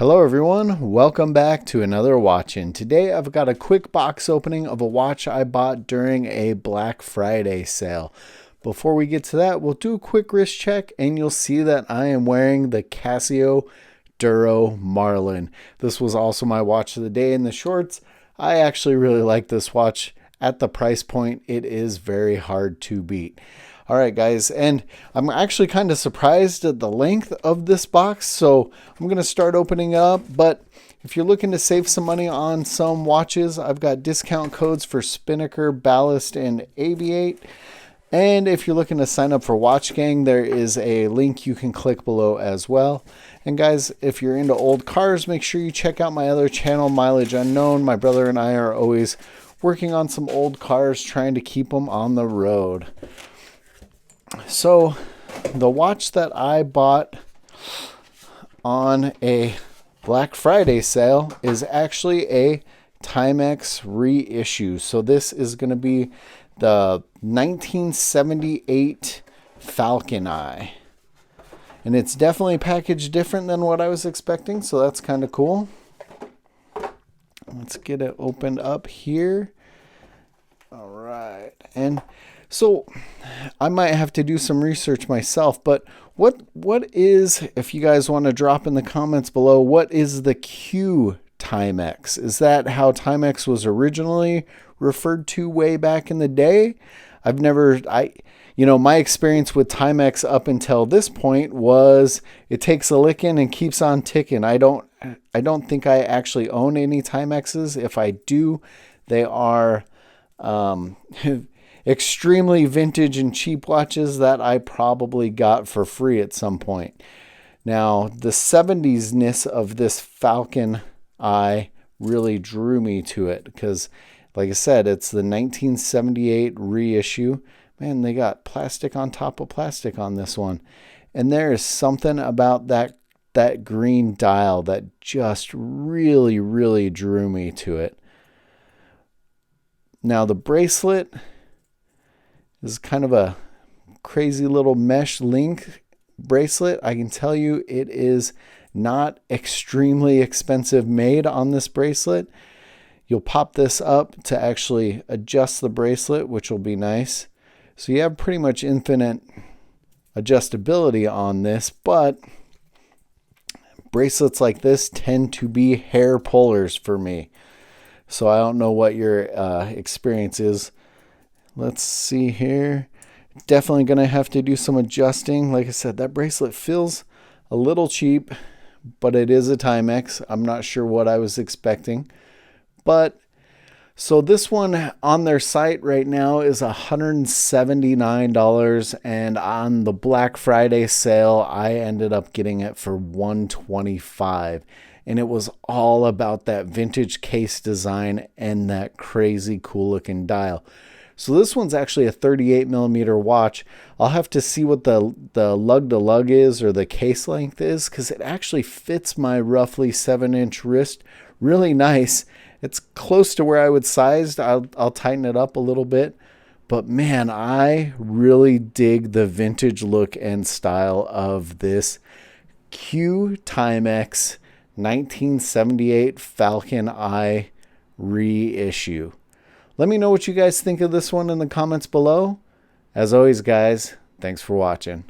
Hello everyone, welcome back to another Watchin. Today I've got a quick box opening of a watch I bought during a Black Friday sale. Before we get to that, we'll do a quick wrist check and you'll see that I am wearing the Casio Duro Marlin. This was also my watch of the day in the shorts. I actually really like this watch. At the price point, it is very hard to beat. All right, guys, and I'm actually kind of surprised at the length of this box, so I'm going to start opening it up. But if you're looking to save some money on some watches, I've got discount codes for Spinnaker, Ballast, and Aviate. And if you're looking to sign up for watchgang, there is a link you can click below as well. And guys, if you're into old cars, make sure you check out my other channel, Mileage Unknown. My brother and I are always working on some old cars, trying to keep them on the road. So the watch that I bought on a Black Friday sale is actually a Timex reissue. So this is going to be the 1978 Falcon Eye. And it's definitely packaged different than what I was expecting, so that's kind of cool. Let's get it opened up here. All right. And so I might have to do some research myself, but what is, if you guys want to drop in the comments below, what is the Q-Timex? Is that how Timex was originally referred to way back in the day? My experience with Timex up until this point was it takes a licking and keeps on ticking. I don't think I actually own any Timexes. If I do, they are extremely vintage and cheap watches that I probably got for free at some point. Now, the 70s-ness of this Falcon Eye really drew me to it because, like I said, it's the 1978 reissue. Man, they got plastic on top of plastic on this one. And there is something about that green dial that just really, really drew me to it. Now, the bracelet is kind of a crazy little mesh link bracelet. I can tell you it is not extremely expensive made on this bracelet. You'll pop this up to actually adjust the bracelet, which will be nice. So you have pretty much infinite adjustability on this, but bracelets like this tend to be hair pullers for me. So I don't know what your experience is. Let's see here. Definitely going to have to do some adjusting. Like I said, that bracelet feels a little cheap, but it is a Timex. I'm not sure what I was expecting. But so this one on their site right now is $179, and on the Black Friday sale, I ended up getting it for $125. And it was all about that vintage case design and that crazy cool looking dial. So this one's actually a 38 millimeter watch. I'll have to see what the lug to lug is or the case length is, because it actually fits my roughly 7-inch wrist really nice. It's close to where I would size. I'll tighten it up a little bit. But man, I really dig the vintage look and style of this Q-Timex 1978 Falcon Eye reissue. Let me know what you guys think of this one in the comments below. As always, guys, thanks for watching.